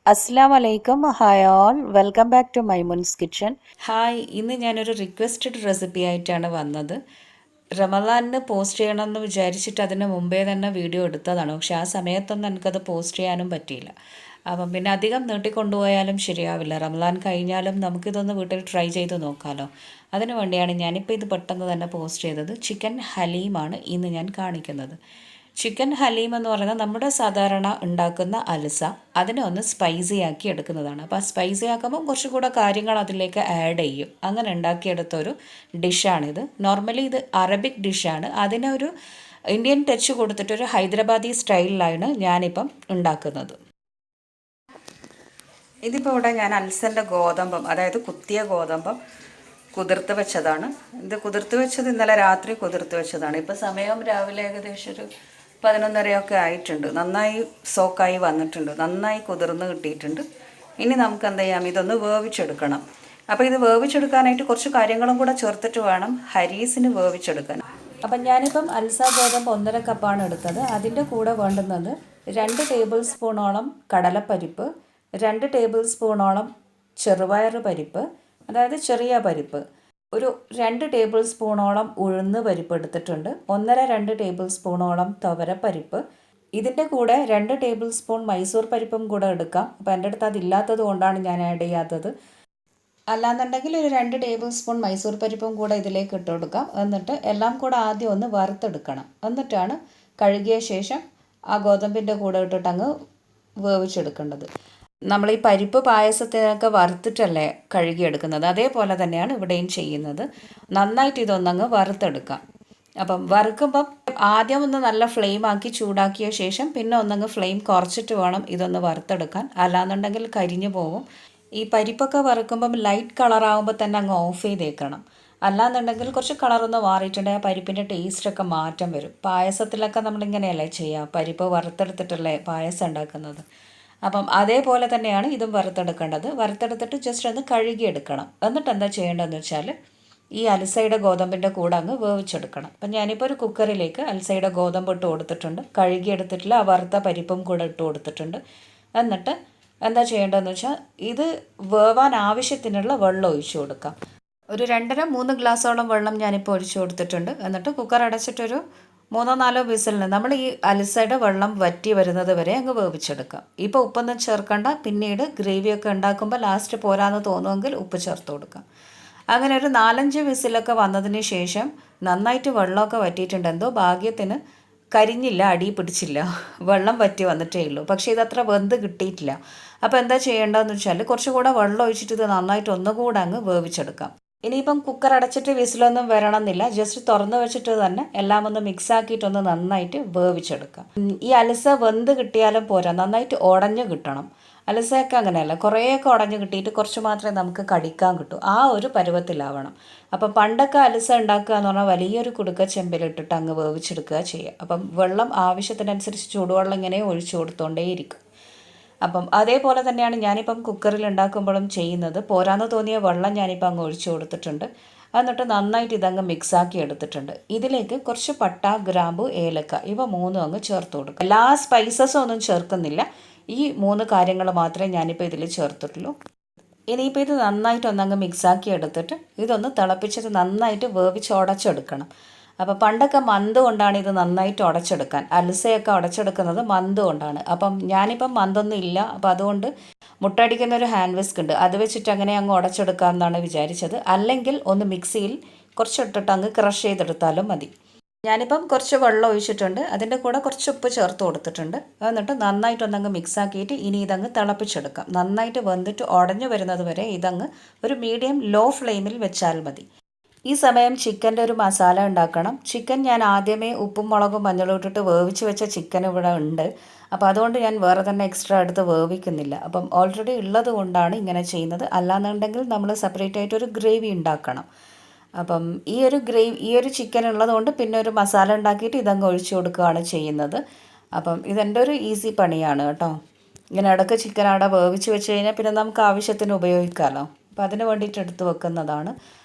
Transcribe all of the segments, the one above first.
അസ്സാം വലൈക്കും hi all welcome back to Maimun's kitchen. Hi, ഇന്ന് ഞാനൊരു റിക്വസ്റ്റഡ് റെസിപ്പി ആയിട്ടാണ് വന്നത്. റമദാനിന് പോസ്റ്റ് ചെയ്യണമെന്ന് വിചാരിച്ചിട്ട് അതിന് മുമ്പേ തന്നെ വീഡിയോ എടുത്തതാണ്. പക്ഷെ ആ സമയത്തൊന്നും എനിക്കത് പോസ്റ്റ് ചെയ്യാനും പറ്റിയില്ല. അപ്പം പിന്നെ അധികം നീട്ടിക്കൊണ്ടുപോയാലും ശരിയാവില്ല. റമദാൻ കഴിഞ്ഞാലും നമുക്കിതൊന്ന് വീട്ടിൽ ട്രൈ ചെയ്ത് നോക്കാമല്ലോ. അതിനു വേണ്ടിയാണ് ഞാനിപ്പോൾ ഇത് പെട്ടെന്ന് തന്നെ പോസ്റ്റ് ചെയ്തത്. ചിക്കൻ ഹലീമാണ് ഇന്ന് ഞാൻ കാണിക്കുന്നത്. ചിക്കൻ ഹലീം എന്ന് പറയുന്നത് നമ്മുടെ സാധാരണ ഉണ്ടാക്കുന്ന അൽസ അതിനെ ഒന്ന് സ്പൈസി ആക്കി എടുക്കുന്നതാണ്. അപ്പോൾ ആ സ്പൈസി ആക്കുമ്പോൾ കുറച്ചും കൂടെ കാര്യങ്ങൾ അതിലേക്ക് ആഡ് ചെയ്യും. അങ്ങനെ ഉണ്ടാക്കിയെടുത്തൊരു ഡിഷാണിത്. നോർമലി ഇത് അറബിക് ഡിഷാണ്. അതിനൊരു ഇന്ത്യൻ ടച്ച് കൊടുത്തിട്ടൊരു ഹൈദരാബാദി സ്റ്റൈലിലാണ് ഞാനിപ്പം ഉണ്ടാക്കുന്നത്. ഇതിപ്പോൾ ഇവിടെ ഞാൻ അൽസൻ്റെ ഗോതമ്പം, അതായത് കുത്തിയ ഗോതമ്പം കുതിർത്ത് വെച്ചതാണ്. ഇത് കുതിർത്ത് വെച്ചത് ഇന്നലെ രാത്രി കുതിർത്ത് വെച്ചതാണ്. ഇപ്പോൾ സമയം രാവിലെ ഏകദേശം ഒരു 11:30 ആയിട്ടുണ്ട്. നന്നായി സോക്കായി വന്നിട്ടുണ്ട്, നന്നായി കുതിർന്ന് കിട്ടിയിട്ടുണ്ട്. ഇനി നമുക്ക് എന്ത് ചെയ്യാം, ഇതൊന്ന് വേവിച്ചെടുക്കണം. അപ്പോൾ ഇത് വേവിച്ചെടുക്കാനായിട്ട് കുറച്ച് കാര്യങ്ങളും കൂടെ ചേർത്തിട്ട് വേണം ഹരീസിന് വേവിച്ചെടുക്കാൻ. അപ്പം ഞാനിപ്പം അൽസ ഗോതമ്പ് 1.5 കപ്പാണ് എടുത്തത്. അതിൻ്റെ കൂടെ വേണ്ടുന്നത് 2 ടേബിൾ സ്പൂണോളം കടലപ്പരിപ്പ്, 2 ടേബിൾ സ്പൂണോളം ചെറുപയർ പരിപ്പ്, അതായത് ചെറിയ പരിപ്പ്, ഒരു 2 ടേബിൾ സ്പൂണോളം ഉഴുന്ന് പരിപ്പ് എടുത്തിട്ടുണ്ട്, 1.5-2 ടേബിൾ സ്പൂണോളം തുവരപ്പരിപ്പ്. ഇതിൻ്റെ കൂടെ 2 ടേബിൾ സ്പൂൺ മൈസൂർ പരിപ്പും കൂടെ എടുക്കാം. അപ്പോൾ എൻ്റെ അടുത്ത് അതില്ലാത്തത് കൊണ്ടാണ് ഞാൻ ആഡ് ചെയ്യാത്തത്. അല്ലാന്നുണ്ടെങ്കിൽ ഒരു 2 ടേബിൾ സ്പൂൺ മൈസൂർ പരിപ്പും കൂടെ ഇതിലേക്ക് ഇട്ട് കൊടുക്കാം. എന്നിട്ട് എല്ലാം കൂടെ ആദ്യം ഒന്ന് വറുത്തെടുക്കണം. എന്നിട്ടാണ് കഴുകിയ ശേഷം ആ ഗോതമ്പിൻ്റെ കൂടെ ഇട്ടിട്ട് അങ്ങ് വേവിച്ചെടുക്കേണ്ടത്. നമ്മൾ ഈ പരിപ്പ് പായസത്തിനൊക്കെ വറുത്തിട്ടല്ലേ കഴുകിയെടുക്കുന്നത്, അതേപോലെ തന്നെയാണ് ഇവിടെയും ചെയ്യുന്നത്. നന്നായിട്ട് ഇതൊന്നങ്ങ് വറുത്തെടുക്കാം. അപ്പം വറുക്കുമ്പം ആദ്യം ഒന്ന് നല്ല ഫ്ലെയിം ആക്കി ചൂടാക്കിയ ശേഷം പിന്നെ ഒന്നങ്ങ് ഫ്ലെയിം കുറച്ചിട്ട് വേണം ഇതൊന്ന് വറുത്തെടുക്കാൻ. അല്ലാന്നുണ്ടെങ്കിൽ കരിഞ്ഞു പോകും. ഈ പരിപ്പൊക്കെ വറുക്കുമ്പം ലൈറ്റ് കളറാകുമ്പോൾ തന്നെ അങ്ങ് ഓഫ് ചെയ്തേക്കണം. അല്ലാന്നുണ്ടെങ്കിൽ കുറച്ച് കളറൊന്ന് മാറിയിട്ടുണ്ടെങ്കിൽ ആ പരിപ്പിൻ്റെ ടേസ്റ്റൊക്കെ മാറ്റം വരും. പായസത്തിലൊക്കെ നമ്മളിങ്ങനെയല്ലേ ചെയ്യുക, പരിപ്പ് വറുത്തെടുത്തിട്ടല്ലേ പായസം ഉണ്ടാക്കുന്നത്. അപ്പം അതേപോലെ തന്നെയാണ് ഇതും വറുത്തെടുക്കേണ്ടത്. വറുത്തെടുത്തിട്ട് ജസ്റ്റ് ഒന്ന് കഴുകിയെടുക്കണം. എന്നിട്ട് എന്താ ചെയ്യേണ്ടതെന്ന് വെച്ചാൽ ഈ അൽസയുടെ ഗോതമ്പിൻ്റെ കൂടെ അങ്ങ് വേവിച്ചെടുക്കണം. അപ്പം ഞാനിപ്പോൾ ഒരു കുക്കറിലേക്ക് അൽസയുടെ ഗോതമ്പ് ഇട്ട് കൊടുത്തിട്ടുണ്ട്. കഴുകിയെടുത്തിട്ടില്ല, ആ വറുത്ത പരിപ്പും കൂടെ ഇട്ട് കൊടുത്തിട്ടുണ്ട്. എന്നിട്ട് എന്താ ചെയ്യേണ്ടതെന്ന് വെച്ചാൽ ഇത് വേവാൻ ആവശ്യത്തിനുള്ള വെള്ളം ഒഴിച്ചു കൊടുക്കാം. ഒരു 2.5-3 ഗ്ലാസോളം വെള്ളം ഞാനിപ്പോൾ ഒഴിച്ചു കൊടുത്തിട്ടുണ്ട്. എന്നിട്ട് കുക്കർ അടച്ചിട്ടൊരു 3-4 വിസിലിന് നമ്മൾ ഈ അൽസയുടെ വെള്ളം വറ്റി വരുന്നത് വരെ അങ്ങ് വേവിച്ചെടുക്കാം. ഇപ്പോൾ ഉപ്പൊന്നും ചേർക്കണ്ട. പിന്നീട് ഗ്രേവിയൊക്കെ ഉണ്ടാക്കുമ്പോൾ ലാസ്റ്റ് പോരാന്ന് തോന്നുമെങ്കിൽ ഉപ്പ് ചേർത്ത് കൊടുക്കാം. അങ്ങനെ ഒരു 4-5 വിസിലൊക്കെ വന്നതിന് ശേഷം നന്നായിട്ട് വെള്ളമൊക്കെ വറ്റിയിട്ടുണ്ട്. എന്തോ ഭാഗ്യത്തിന് കരിഞ്ഞില്ല, അടി പിടിച്ചില്ല, വെള്ളം വറ്റി വന്നിട്ടേ ഉള്ളൂ. പക്ഷേ ഇതത്ര വെന്ത് കിട്ടിയിട്ടില്ല. അപ്പോൾ എന്താ ചെയ്യേണ്ടതെന്ന് വെച്ചാൽ കുറച്ചുകൂടെ വെള്ളം ഒഴിച്ചിട്ട് ഇത് നന്നായിട്ട് ഒന്നുകൂടെ അങ്ങ് വേവിച്ചെടുക്കാം. ഇനിയിപ്പം കുക്കർ അടച്ചിട്ട് വിസിലൊന്നും വരണമെന്നില്ല. ജസ്റ്റ് തുറന്ന് വെച്ചിട്ട് തന്നെ എല്ലാം ഒന്ന് മിക്സ് ആക്കിയിട്ടൊന്ന് നന്നായിട്ട് വേവിച്ചെടുക്കാം. ഈ അലസ വെന്ത് കിട്ടിയാലും പോരാ, നന്നായിട്ട് ഉടഞ്ഞ് കിട്ടണം. അലസയൊക്കെ അങ്ങനെയല്ല, കുറേയൊക്കെ ഉടഞ്ഞ് കിട്ടിയിട്ട് കുറച്ച് മാത്രമേ നമുക്ക് കടിക്കാൻ കിട്ടൂ. ആ ഒരു പരുവത്തിലാവണം. അപ്പം പണ്ടൊക്കെ അലസ ഉണ്ടാക്കുക എന്ന് പറഞ്ഞാൽ വലിയൊരു കുടുക്ക ചെമ്പിലിട്ടിട്ട് അങ്ങ് വേവിച്ചെടുക്കുക ചെയ്യുക. അപ്പം വെള്ളം ആവശ്യത്തിനനുസരിച്ച് ചൂടുവെള്ളം ഇങ്ങനെ ഒഴിച്ചു കൊടുത്തോണ്ടേയിരിക്കും. അപ്പം അതേപോലെ തന്നെയാണ് ഞാനിപ്പം കുക്കറിൽ ഉണ്ടാക്കുമ്പോഴും ചെയ്യുന്നത്. പോരാന്ന് തോന്നിയ വെള്ളം ഞാനിപ്പോൾ അങ്ങ് ഒഴിച്ചു കൊടുത്തിട്ടുണ്ട്. എന്നിട്ട് നന്നായിട്ട് ഇതങ്ങ് മിക്സാക്കി എടുത്തിട്ടുണ്ട്. ഇതിലേക്ക് കുറച്ച് പട്ട, ഗ്രാമ്പു, ഏലക്ക ഇവ 3 അങ്ങ് ചേർത്ത് കൊടുക്കുക. എല്ലാ സ്പൈസസും ഒന്നും ചേർക്കുന്നില്ല. ഈ 3 കാര്യങ്ങൾ മാത്രമേ ഞാനിപ്പോൾ ഇതിൽ ചേർത്തിട്ടുള്ളൂ. ഇനിയിപ്പോൾ ഇത് നന്നായിട്ട് ഒന്നങ്ങ് മിക്സാക്കി എടുത്തിട്ട് ഇതൊന്ന് തിളപ്പിച്ചിട്ട് നന്നായിട്ട് വേവിച്ച് ഉടച്ചെടുക്കണം. അപ്പോൾ പണ്ടൊക്കെ മന്ത് കൊണ്ടാണ് ഇത് നന്നായിട്ട് ഉടച്ചെടുക്കാൻ. അൽസയൊക്കെ ഉടച്ചെടുക്കുന്നത് മന്ത് കൊണ്ടാണ്. അപ്പം ഞാനിപ്പം മന്തൊന്നും ഇല്ല. അപ്പോൾ അതുകൊണ്ട് മുട്ടടിക്കുന്ന ഒരു ഹാൻഡ് വിസ്ക് ഉണ്ട്, അത് വെച്ചിട്ട് അങ്ങനെ അങ്ങ് ഉടച്ചെടുക്കാമെന്നാണ് വിചാരിച്ചത്. അല്ലെങ്കിൽ ഒന്ന് മിക്സിയിൽ കുറച്ചിട്ടിട്ട് അങ്ങ് ക്രഷ് ചെയ്തെടുത്താലും മതി. ഞാനിപ്പം കുറച്ച് വെള്ളം ഒഴിച്ചിട്ടുണ്ട്. അതിൻ്റെ കൂടെ കുറച്ച് ഉപ്പ് ചേർത്ത് കൊടുത്തിട്ടുണ്ട്. എന്നിട്ട് നന്നായിട്ടൊന്നങ്ങ് മിക്സാക്കിയിട്ട് ഇനി ഇതങ്ങ് തിളപ്പിച്ചെടുക്കാം. നന്നായിട്ട് വെന്തിട്ട് ഉടഞ്ഞു വരുന്നത് വരെ ഇതങ്ങ് ഒരു മീഡിയം ലോ ഫ്ലെയിമിൽ വെച്ചാൽ മതി. ഈ സമയം ചിക്കൻ്റെ ഒരു മസാല ഉണ്ടാക്കണം. ചിക്കൻ ഞാൻ ആദ്യമേ ഉപ്പും മുളകും മഞ്ഞളും ഇട്ടിട്ട് വേവിച്ച് വെച്ച ചിക്കൻ ഇവിടെ ഉണ്ട്. അപ്പോൾ അതുകൊണ്ട് ഞാൻ വേറെ തന്നെ എക്സ്ട്രാ എടുത്ത് വേവിക്കുന്നില്ല. അപ്പം ഓൾറെഡി ഉള്ളത് കൊണ്ടാണ് ഇങ്ങനെ ചെയ്യുന്നത്. അല്ലാന്നുണ്ടെങ്കിൽ നമ്മൾ സെപ്പറേറ്റ് ആയിട്ടൊരു ഗ്രേവി ഉണ്ടാക്കണം. അപ്പം ഈ ഒരു ചിക്കൻ ഉള്ളതുകൊണ്ട് പിന്നെ ഒരു മസാല ഉണ്ടാക്കിയിട്ട് ഇതങ്ങ് ഒഴിച്ചു കൊടുക്കുകയാണ് ചെയ്യുന്നത്. അപ്പം ഇതെൻ്റെ ഒരു ഈസി പണിയാണ് കേട്ടോ. ഇങ്ങനെ ഇടയ്ക്ക് ചിക്കൻ അവിടെ വേവിച്ച് വെച്ച് കഴിഞ്ഞാൽ പിന്നെ നമുക്ക് ആവശ്യത്തിന് ഉപയോഗിക്കാമല്ലോ. അപ്പം അതിന് വേണ്ടിയിട്ട് എടുത്ത് വെക്കുന്നതാണ്.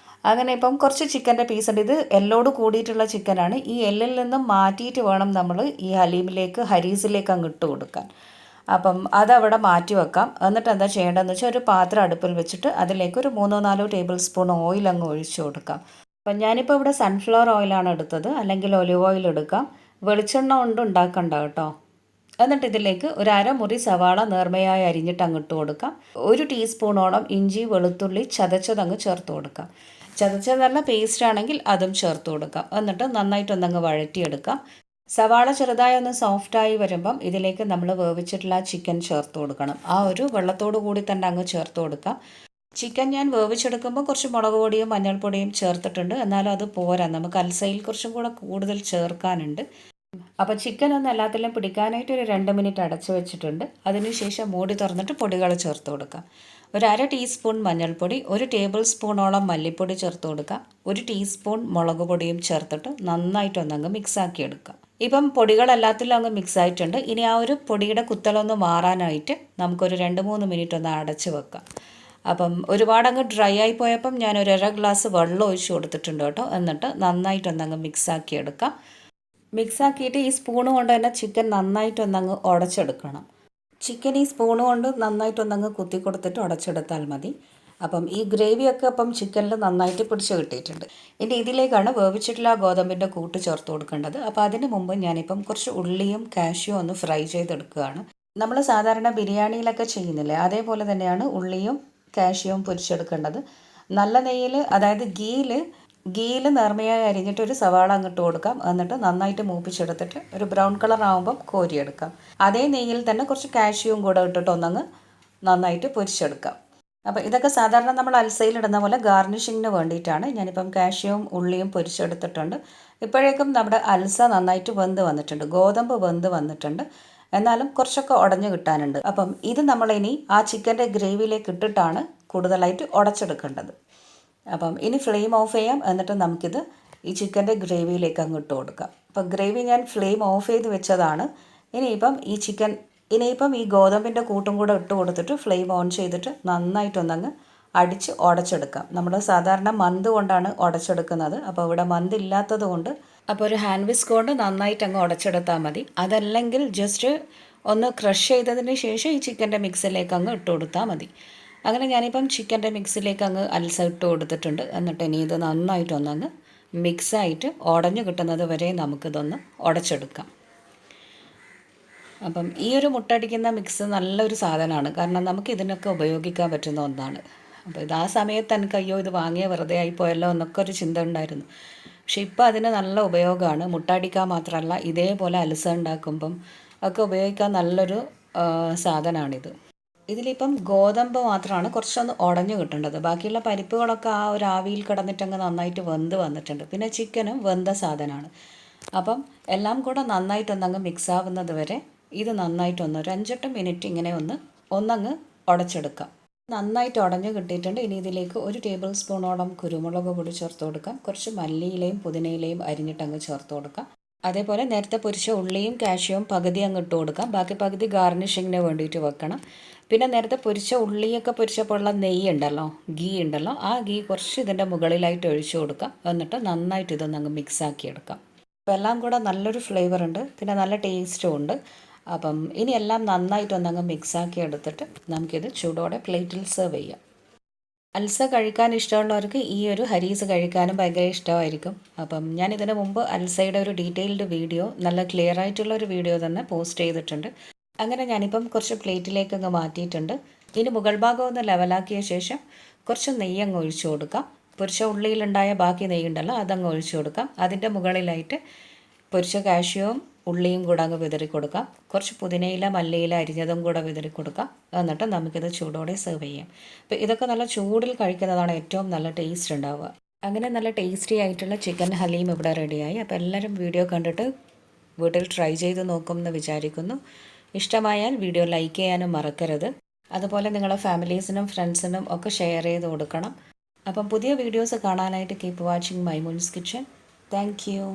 അങ്ങനെ ഇപ്പം കുറച്ച് ചിക്കൻ്റെ പീസ് ഉണ്ട്. ഇത് എല്ലോട് കൂടിയിട്ടുള്ള ചിക്കനാണ്. ഈ എല്ലിൽ നിന്നും മാറ്റിയിട്ട് വേണം നമ്മൾ ഈ ഹലീമിലേക്ക്, ഹരീസിലേക്ക് അങ്ങ് ഇട്ട് കൊടുക്കാൻ. അപ്പം അതവിടെ മാറ്റി വെക്കാം. എന്നിട്ട് എന്താ ചെയ്യേണ്ടതെന്ന് വെച്ചാൽ ഒരു പാത്രം അടുപ്പിൽ വെച്ചിട്ട് അതിലേക്ക് ഒരു 3-4 ടേബിൾ സ്പൂൺ ഓയിൽ അങ്ങ് ഒഴിച്ചു കൊടുക്കാം. അപ്പം ഞാനിപ്പോൾ ഇവിടെ സൺഫ്ലവർ ഓയിലാണ് എടുത്തത്, അല്ലെങ്കിൽ ഒലിവ് ഓയിൽ എടുക്കാം. വെളിച്ചെണ്ണ കൊണ്ട് ഉണ്ടാക്കണ്ട കേട്ടോ. എന്നിട്ട് ഇതിലേക്ക് ഒരു അരമുറി സവാള നേർമയായി അരിഞ്ഞിട്ട് അങ്ങ് ഇട്ട് കൊടുക്കാം. 1 ടീസ്പൂണോളം ഇഞ്ചി വെളുത്തുള്ളി ചതച്ചതങ്ങ് ചേർത്ത് കൊടുക്കാം. ചതച്ചത് നല്ല പേസ്റ്റ് ആണെങ്കിൽ അതും ചേർത്ത് കൊടുക്കാം. എന്നിട്ട് നന്നായിട്ടൊന്നങ്ങ് വഴറ്റിയെടുക്കാം. സവാള ചെറുതായി ഒന്ന് സോഫ്റ്റായി വരുമ്പം ഇതിലേക്ക് നമ്മൾ വേവിച്ചിട്ടുള്ള ചിക്കൻ ചേർത്ത് കൊടുക്കണം. ആ ഒരു വെള്ളത്തോടു കൂടി തന്നെ അങ്ങ് ചേർത്ത് കൊടുക്കാം. ചിക്കൻ ഞാൻ വേവിച്ചെടുക്കുമ്പോൾ കുറച്ച് മുളക് പൊടിയും മഞ്ഞൾപ്പൊടിയും ചേർത്തിട്ടുണ്ട്. എന്നാലും അത് പോരാ, നമുക്ക് അൽസയിൽ കുറച്ചും കൂടെ കൂടുതൽ ചേർക്കാനുണ്ട്. അപ്പോൾ ചിക്കൻ ഒന്ന് എല്ലാത്തിലും പിടിക്കാനായിട്ട് ഒരു 2 മിനിറ്റ് അടച്ചു വെച്ചിട്ടുണ്ട്. അതിനുശേഷം മൂടി തുറന്നിട്ട് പൊടികൾ ചേർത്ത് കൊടുക്കാം. ഒരു 1/2 ടീസ്പൂൺ മഞ്ഞൾപ്പൊടി, 1 ടേബിൾ സ്പൂണോളം മല്ലിപ്പൊടി ചേർത്ത് കൊടുക്കാം. 1 ടീസ്പൂൺ മുളക് പൊടിയും ചേർത്തിട്ട് നന്നായിട്ടൊന്നങ്ങ് മിക്സാക്കി എടുക്കാം. ഇപ്പം പൊടികളെല്ലാത്തിലും അങ്ങ് മിക്സ് ആയിട്ടുണ്ട്. ഇനി ആ ഒരു പൊടിയുടെ കുത്തലൊന്ന് മാറാനായിട്ട് നമുക്കൊരു 2-3 മിനിറ്റ് ഒന്ന് അടച്ച് വെക്കാം. അപ്പം ഒരുപാട് അങ്ങ് ഡ്രൈ ആയി പോയപ്പം ഞാൻ ഒരു 1/2 ഗ്ലാസ് വെള്ളം ഒഴിച്ച് കൊടുത്തിട്ടുണ്ട് കേട്ടോ. എന്നിട്ട് നന്നായിട്ടൊന്നങ്ങ് മിക്സാക്കി എടുക്കാം. മിക്സാക്കിയിട്ട് ഈ സ്പൂണ് കൊണ്ട് തന്നെ ചിക്കൻ നന്നായിട്ടൊന്നങ്ങ് ഉടച്ചെടുക്കണം. ചിക്കൻ ഈ സ്പൂണ് കൊണ്ട് നന്നായിട്ടൊന്നങ്ങ് കുത്തി കൊടുത്തിട്ട് ഉടച്ചെടുത്താൽ മതി. അപ്പം ഈ ഗ്രേവിയൊക്കെ അപ്പം ചിക്കനിൽ നന്നായിട്ട് പിടിച്ച് കിട്ടിയിട്ടുണ്ട്. ഇനി ഇതിലേക്കാണ് വേവിച്ചിട്ടുള്ള ഗോതമ്പിൻ്റെ കൂട്ട് ചേർത്ത് കൊടുക്കേണ്ടത്. അപ്പോൾ അതിന് മുമ്പ് ഞാനിപ്പം കുറച്ച് ഉള്ളിയും കാഷ്യും ഒന്ന് ഫ്രൈ ചെയ്തെടുക്കുകയാണ്. നമ്മൾ സാധാരണ ബിരിയാണിയിലൊക്കെ ചെയ്യുന്നില്ലേ, അതേപോലെ തന്നെയാണ് ഉള്ളിയും കാഷ്യും പൊരിച്ചെടുക്കേണ്ടത്. നല്ല നെയ്യിൽ, അതായത് ഗീയിൽ നേർമയായി അരിഞ്ഞിട്ട് ഒരു സവാള അങ്ങോട്ട് കൊടുക്കാം. എന്നിട്ട് നന്നായിട്ട് മൂപ്പിച്ചെടുത്തിട്ട് ഒരു ബ്രൗൺ കളർ ആകുമ്പം കോരിയെടുക്കാം. അതേ നെയ്യിൽ തന്നെ കുറച്ച് കാഷ്യും കൂടെ ഇട്ടിട്ട് ഒന്നങ്ങ് നന്നായിട്ട് പൊരിച്ചെടുക്കാം. അപ്പോൾ ഇതൊക്കെ സാധാരണ നമ്മൾ അൽസയിലിടുന്ന പോലെ ഗാർണിഷിങ്ങിന് വേണ്ടിയിട്ടാണ്. ഞാനിപ്പം കാഷ്യും ഉള്ളിയും പൊരിച്ചെടുത്തിട്ടുണ്ട്. ഇപ്പോഴേക്കും നമ്മുടെ അൽസ നന്നായിട്ട് വെന്ത് വന്നിട്ടുണ്ട്, ഗോതമ്പ് വെന്ത് വന്നിട്ടുണ്ട്. എന്നാലും കുറച്ചൊക്കെ ഉടഞ്ഞു കിട്ടാനുണ്ട്. അപ്പം ഇത് നമ്മളിനി ആ ചിക്കൻ്റെ ഗ്രേവിയിലേക്ക് ഇട്ടിട്ടാണ് കൂടുതലായിട്ട് ഉടച്ചെടുക്കേണ്ടത്. അപ്പം ഇനി ഫ്ലെയിം ഓഫ് ചെയ്യാം. എന്നിട്ട് നമുക്കിത് ഈ ചിക്കൻ്റെ ഗ്രേവിയിലേക്ക് അങ്ങ് ഇട്ട് കൊടുക്കാം. അപ്പം ഗ്രേവി ഞാൻ ഫ്ലെയിം ഓഫ് ചെയ്ത് വെച്ചതാണ്. ഇനിയിപ്പം ഈ ഗോതമ്പിൻ്റെ കൂട്ടും കൂടെ ഇട്ട് കൊടുത്തിട്ട് ഫ്ലെയിം ഓൺ ചെയ്തിട്ട് നന്നായിട്ടൊന്നങ്ങ് അടിച്ച് ഉടച്ചെടുക്കാം. നമ്മൾ സാധാരണ മന്ത് കൊണ്ടാണ് ഉടച്ചെടുക്കുന്നത്. അപ്പോൾ ഇവിടെ മന്ത് ഇല്ലാത്തത് കൊണ്ട് അപ്പോൾ ഒരു ഹാൻഡ് വിസ്ക് കൊണ്ട് നന്നായിട്ട് അങ്ങ് ഉടച്ചെടുത്താൽ മതി. അതല്ലെങ്കിൽ ജസ്റ്റ് ഒന്ന് ക്രഷ് ചെയ്തതിന് ശേഷം ഈ ചിക്കൻ്റെ മിക്സിലേക്ക് അങ്ങ് ഇട്ട് കൊടുത്താൽ മതി. അങ്ങനെ ഞാനിപ്പം ചിക്കൻ്റെ മിക്സിലേക്ക് അങ്ങ് അൽസ ഇട്ട് കൊടുത്തിട്ടുണ്ട്. എന്നിട്ട് ഇനി ഇത് നന്നായിട്ടൊന്നങ്ങ് മിക്സായിട്ട് ഉടഞ്ഞു കിട്ടുന്നത് വരെ നമുക്കിതൊന്ന് ഉടച്ചെടുക്കാം. അപ്പം ഈ ഒരു മുട്ടടിക്കുന്ന മിക്സ് നല്ലൊരു സാധനമാണ്. കാരണം നമുക്ക് ഇതിനൊക്കെ ഉപയോഗിക്കാൻ പറ്റുന്ന ഒന്നാണ്. അപ്പോൾ ഇത് ആ സമയത്ത് എനിക്ക് അയ്യോ ഇത് വാങ്ങിയ വെറുതെ ആയിപ്പോയല്ലോ എന്നൊക്കെ ഒരു ചിന്ത ഉണ്ടായിരുന്നു. പക്ഷെ ഇപ്പോൾ അതിന് നല്ല ഉപയോഗമാണ്. മുട്ടടിക്കാൻ മാത്രമല്ല, ഇതേപോലെ അൽസ ഉണ്ടാക്കുമ്പം ഒക്കെ ഉപയോഗിക്കാൻ നല്ലൊരു സാധനമാണിത്. ഇതിലിപ്പം ഗോതമ്പ് മാത്രമാണ് കുറച്ചൊന്ന് ഉടഞ്ഞു കിട്ടേണ്ടത്. ബാക്കിയുള്ള പരിപ്പുകളൊക്കെ ആ ഒരു ആവിയിൽ കിടന്നിട്ടങ്ങ് നന്നായിട്ട് വെന്ത് വന്നിട്ടുണ്ട്. പിന്നെ ചിക്കനും വെന്ത സാധനമാണ്. അപ്പം എല്ലാം കൂടെ നന്നായിട്ടൊന്നങ്ങ് മിക്സ് ആവുന്നത് വരെ ഇത് നന്നായിട്ടൊന്ന് ഒരു 5-8 മിനിറ്റ് ഇങ്ങനെ ഒന്നങ്ങ് ഉടച്ചെടുക്കാം. നന്നായിട്ട് ഉടഞ്ഞു കിട്ടിയിട്ടുണ്ട്. ഇനി ഇതിലേക്ക് 1 ടേബിൾ സ്പൂണോളം കുരുമുളക് പൊടി ചേർത്ത് കൊടുക്കാം. കുറച്ച് മല്ലിയിലയും പുതിനയിലയും അരിഞ്ഞിട്ടങ്ങ് ചേർത്ത് കൊടുക്കാം. അതേപോലെ നേരത്തെ പൊരിച്ച ഉള്ളിയും കാഷ്യും പകുതി അങ്ങ് ഇട്ട് കൊടുക്കാം. ബാക്കി പകുതി ഗാർണിഷിങ്ങിന് വേണ്ടിയിട്ട് വെക്കണം. പിന്നെ നേരത്തെ പൊരിച്ച ഉള്ളിയൊക്കെ പൊരിച്ചപ്പോൾ ഉള്ള നെയ്യ് ഉണ്ടല്ലോ, ഗീ ഉണ്ടല്ലോ, ആ ഗീ കുറച്ച് ഇതിൻ്റെ മുകളിലായിട്ട് ഒഴിച്ചു കൊടുക്കാം. എന്നിട്ട് നന്നായിട്ട് ഇതൊന്നങ്ങ് മിക്സാക്കി എടുക്കാം. അപ്പോൾ എല്ലാം കൂടെ നല്ലൊരു ഫ്ലേവർ ഉണ്ട്, പിന്നെ നല്ല ടേസ്റ്റും ഉണ്ട്. അപ്പം ഇനി എല്ലാം നന്നായിട്ടൊന്നങ്ങ് മിക്സാക്കി എടുത്തിട്ട് നമുക്കിത് ചൂടോടെ പ്ലേറ്റിൽ സെർവ് ചെയ്യാം. അൽസ കഴിക്കാൻ ഇഷ്ടമുള്ളവർക്ക് ഈ ഒരു ഹരീസ് കഴിക്കാനും ഭയങ്കര ഇഷ്ടമായിരിക്കും. അപ്പം ഞാൻ ഇതിന് മുമ്പ് അൽസയുടെ ഒരു ഡീറ്റെയിൽഡ് വീഡിയോ, നല്ല ക്ലിയർ ആയിട്ടുള്ള ഒരു വീഡിയോ തന്നെ പോസ്റ്റ് ചെയ്തിട്ടുണ്ട്. അങ്ങനെ ഞാനിപ്പം കുറച്ച് പ്ലേറ്റിലേക്ക് അങ്ങ് മാറ്റിയിട്ടുണ്ട്. ഇനി മുകൾ ഭാഗം ഒന്ന് ലെവലാക്കിയ ശേഷം കുറച്ച് നെയ്യ് അങ്ങ് ഒഴിച്ചു കൊടുക്കാം. പൊരിച്ച ഉള്ളിയിലുണ്ടായ ബാക്കി നെയ്യുണ്ടല്ലോ അതങ്ങ് ഒഴിച്ചു കൊടുക്കാം. അതിൻ്റെ മുകളിലായിട്ട് പൊരിച്ച കാഷ്യും ഉള്ളിയും കൂടെ അങ്ങ് വിതറി കൊടുക്കാം. കുറച്ച് പുതിനയില മല്ലിയില അരിഞ്ഞതും കൂടെ വിതറി കൊടുക്കാം. എന്നിട്ട് നമുക്കിത് ചൂടോടെ സെർവ് ചെയ്യാം. അപ്പോൾ ഇതൊക്കെ നല്ല ചൂടിൽ കഴിക്കുന്നതാണ് ഏറ്റവും നല്ല ടേസ്റ്റ് ഉണ്ടാവുക. അങ്ങനെ നല്ല ടേസ്റ്റി ആയിട്ടുള്ള ചിക്കൻ ഹലീം ഇവിടെ റെഡിയായി. അപ്പോൾ എല്ലാവരും വീഡിയോ കണ്ടിട്ട് വീട്ടിൽ ട്രൈ ചെയ്ത് നോക്കുമെന്ന് വിചാരിക്കുന്നു. ഇഷ്ടമായാൽ വീഡിയോ ലൈക്ക് ചെയ്യാനും മറക്കരുത്. അതുപോലെ നിങ്ങളുടെ ഫാമിലീസിനും ഫ്രണ്ട്സിനും ഒക്കെ ഷെയർ ചെയ്ത് കൊടുക്കണം. അപ്പം പുതിയ വീഡിയോസ് കാണാനായിട്ട് keep watching Maimoon's kitchen. Thank U.